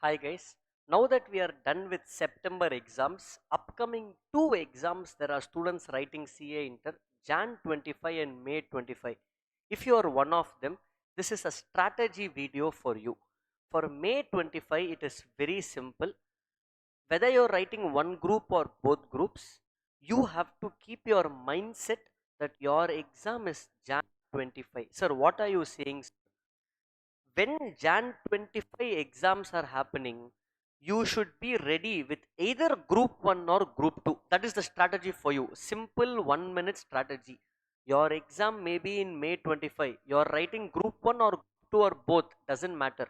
Hi guys. Now that we are done with September exams, upcoming two exams there are students writing CA Inter Jan 25 and May 25. If you are one of them, this is a strategy video for you. For May 25, it is very simple. Whether you're writing one group or both groups, you have to keep your mindset that your exam is Jan 25. Sir, what are you saying? When Jan 25 exams are happening, you should be ready with either group 1 or group 2. That is the strategy for you. Simple 1 minute strategy. Your exam may be in May 25, you're writing group 1 or group 2 or both, doesn't matter.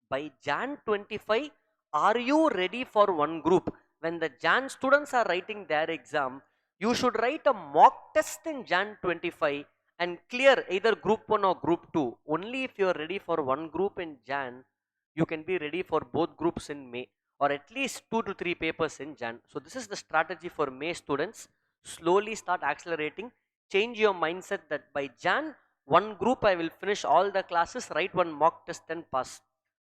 By Jan 25, are you ready for one group? When the Jan students are writing their exam, you should write a mock test in Jan 25 and clear either group 1 or group 2. Only if you are ready for one group in Jan, you can be ready for both groups in May, or at least 2 to 3 papers in Jan. So this is the strategy for May students. Slowly start accelerating. Change your mindset that by Jan, one group I will finish all the classes, write one mock test and pass.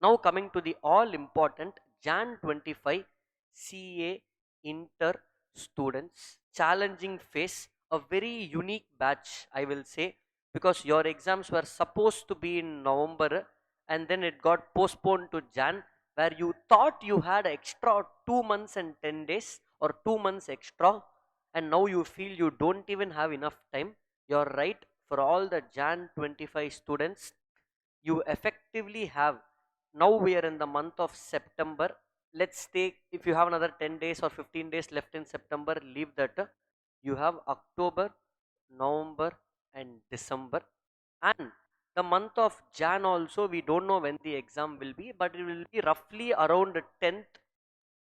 Now coming to the all important Jan 25 CA Inter students challenging phase, a very unique batch I will say, because your exams were supposed to be in November and then it got postponed to Jan, where you thought you had extra 2 months and 10 days or 2 months extra, and now you feel you don't even have enough time. You're right. For all the Jan 25 students, you effectively have, now we are in the month of September. Let's take, if you have another 10 days or 15 days left in September, leave that. You have October, November and December, and the month of Jan also we don't know when the exam will be, but it will be roughly around 10th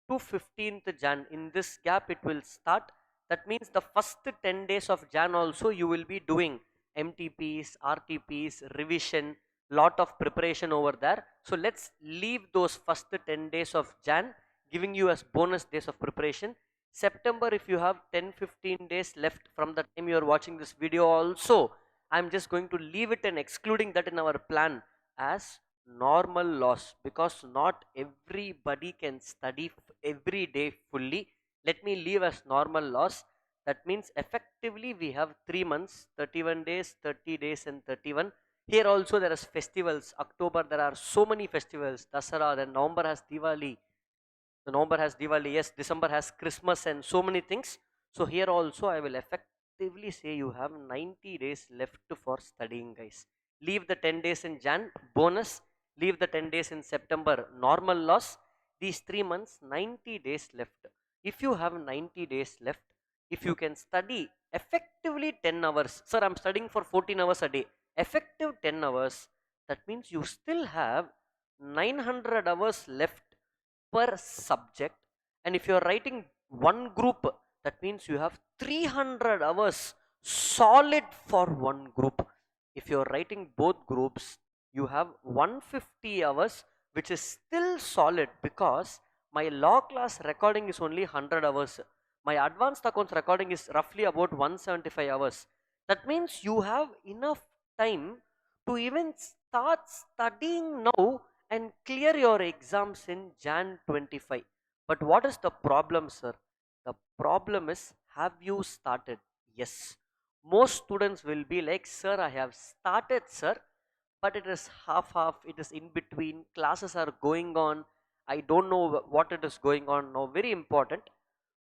to 15th Jan. In this gap it will start. That means the first 10 days of Jan also you will be doing MTPs, RTPs, revision, lot of preparation over there. So let's leave those first 10 days of Jan giving you as bonus days of preparation. September, if you have 10-15 days left from the time you are watching this video also, I'm just going to leave it and excluding that in our plan as normal loss, because not everybody can study every day fully. Let me leave as normal loss. That means effectively we have 3 months, 31 days, 30 days and 31. Here also there is festivals. October there are so many festivals, Dasara, then November has Diwali, the November has Diwali, yes, December has Christmas and so many things. So here also I will effectively say you have 90 days left for studying, guys. Leave the 10 days in Jan, bonus. Leave the 10 days in September, normal loss. These 3 months, 90 days left. If you have 90 days left, if you can study effectively 10 hours, sir, I'm studying for 14 hours a day, effective 10 hours, that means you still have 900 hours left per subject. And if you're writing one group, that means you have 300 hours solid for one group. If you're writing both groups, you have 150 hours, which is still solid, because my law class recording is only 100 hours, my advanced accounts recording is roughly about 175 hours. That means you have enough time to even start studying now and clear your exams in Jan 25. But what is the problem, sir? The problem is, have you started? Yes. Most students will be like, sir, I have started, sir, but it is half half, it is in between, classes are going on, I don't know what it is going on now. Very important.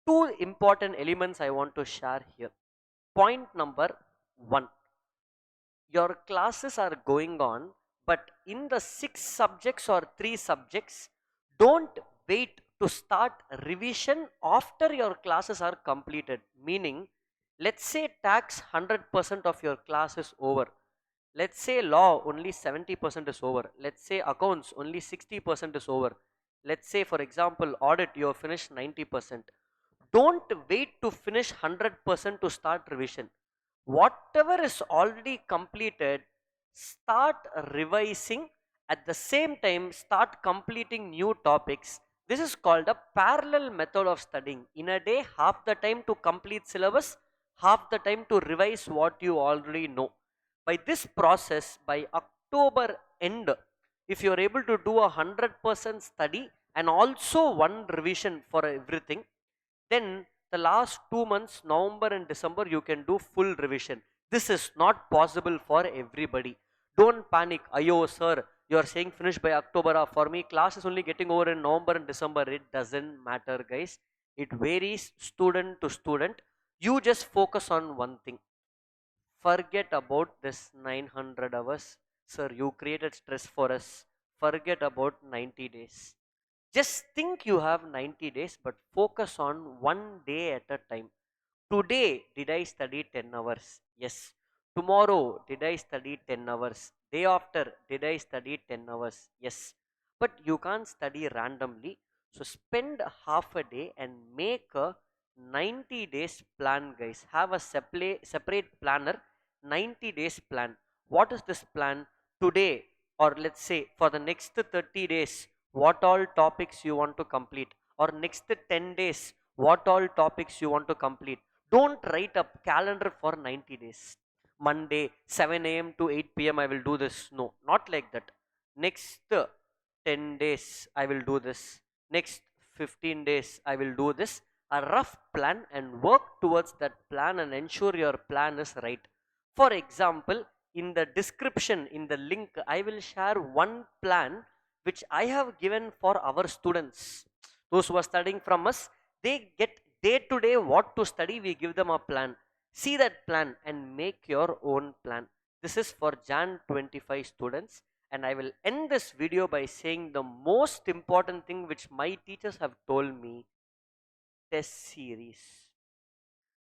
Two important elements I want to share here. Point number one, your classes are going on, but in the 6 subjects or 3 subjects, don't wait to start revision after your classes are completed. Meaning, let's say tax 100% of your class is over, let's say law only 70% is over, let's say accounts only 60% is over, let's say for example audit you have finished 90%. Don't wait to finish 100% to start revision. Whatever is already completed, start revising. At the same time, start completing new topics. This is called a parallel method of studying. In a day, half the time to complete syllabus, half the time to revise what you already know. By this process, by October end, if you are able to do 100% study, and also one revision for everything. Then the last 2 months, November and December, you can do full revision. This is not possible for everybody. Don't panic. Ayo, sir, you are saying finish by October. For me, class is only getting over in November and December. It doesn't matter, guys. It varies student to student. You just focus on one thing. Forget about this 900 hours. Sir, you created stress for us. Forget about 90 days. Just think you have 90 days, but focus on one day at a time. Today, did I study 10 hours? Yes. Tomorrow, did I study 10 hours? Day after, did I study 10 hours? Yes. But you can't study randomly. So spend half a day and make a 90 days plan, guys. Have a separate planner, 90 days plan. What is this plan? Today, or let's say for the next 30 days, what all topics you want to complete, or next 10 days, what all topics you want to complete. Don't write a calendar for 90 days. Monday 7 a.m. to 8 p.m. I will do this. No, not like that. Next 10 days I will do this. Next 15 days I will do this. A rough plan and work towards that plan and ensure your plan is right. For example, in the description, in the link, I will share one plan which I have given for our students. Those who are studying from us, they get day to day what to study. We give them a plan. See that plan and make your own plan. This is for Jan 25 students, and I will end this video by saying the most important thing which my teachers have told me: test series.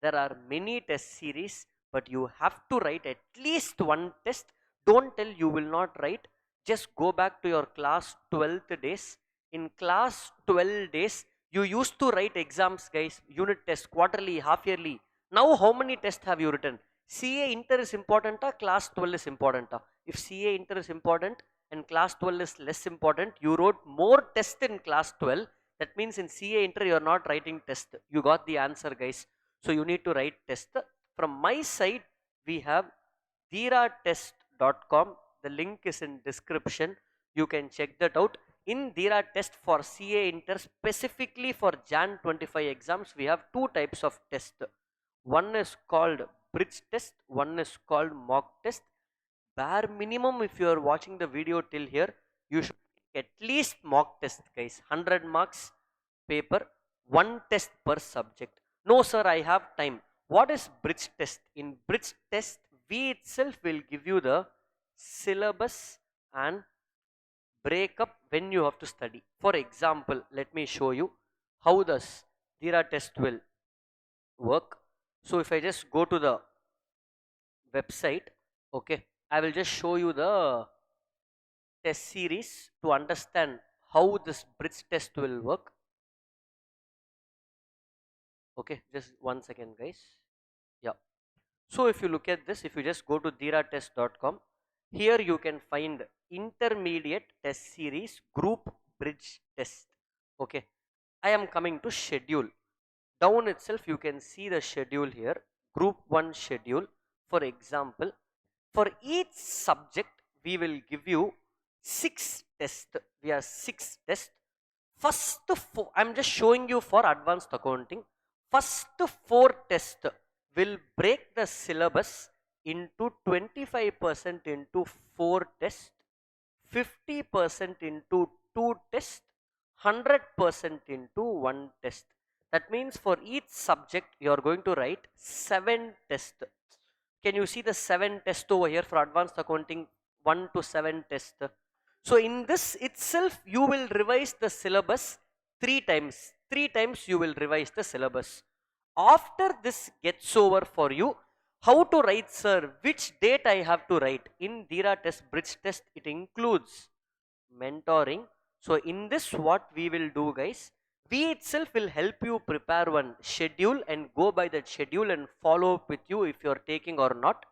There are many test series, but you have to write at least one test. Don't tell you will not write. Just go back to your class 12th days. In class 12 days, you used to write exams, guys, unit test, quarterly, half yearly. Now how many tests have you written? CA inter is important, class 12 is important. If CA inter is important and class 12 is less important, you wrote more tests in class 12. That means in CA inter you are not writing test. You got the answer, guys. So you need to write test. From my side, we have dhiratest.com. The link is in description. You can check that out. In Dhira test for CA inter, specifically for Jan 25 exams, we have two types of test. One is called bridge test, one is called mock test. Bare minimum, if you are watching the video till here, you should at least mock test, guys. 100 marks paper, one test per subject. No, sir, I have time. What is bridge test? In bridge test, we itself will give you the syllabus and break up when you have to study. For example, let me show you how does Dhira test will work. So if I just go to the website, okay, I will just show you the test series to understand how this bridge test will work. Okay, just 1 second, guys. Yeah. So if you look at this, if you just go to dhiratest.com, here you can find intermediate test series group bridge test. Okay, I am coming to schedule. Down itself you can see the schedule here, group 1 schedule. For example, for each subject we will give you 6 tests. We have 6 tests. First 4, I'm just showing you for advanced accounting. First 4 tests will break the syllabus into 25% into 4 tests, 50% into 2 tests, 100% into 1 test. That means for each subject you are going to write 7 tests. Can you see the 7 tests over here for advanced accounting? 1 to 7 tests. So in this itself you will revise the syllabus 3 times. 3 times you will revise the syllabus. After this gets over for you, how to write, sir? Which date I have to write? In Dhira test, bridge test, it includes mentoring. So in this what we will do, guys, we itself will help you prepare one schedule and go by that schedule and follow up with you if you are taking or not.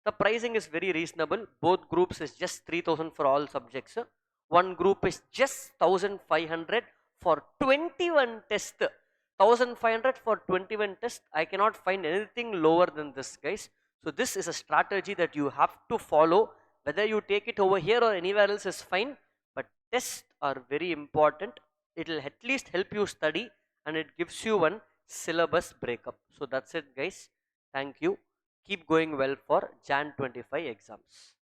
The pricing is very reasonable. Both groups is just 3000 for all subjects. One group is just 1500 for 21 tests. 1500 for 21 tests. I cannot find anything lower than this, guys. So this is a strategy that you have to follow. Whether you take it over here or anywhere else is fine, but tests are very important. it will at least help you study, and it gives you one syllabus breakup. So that's it guys. Thank you. Keep going well for Jan 25 exams.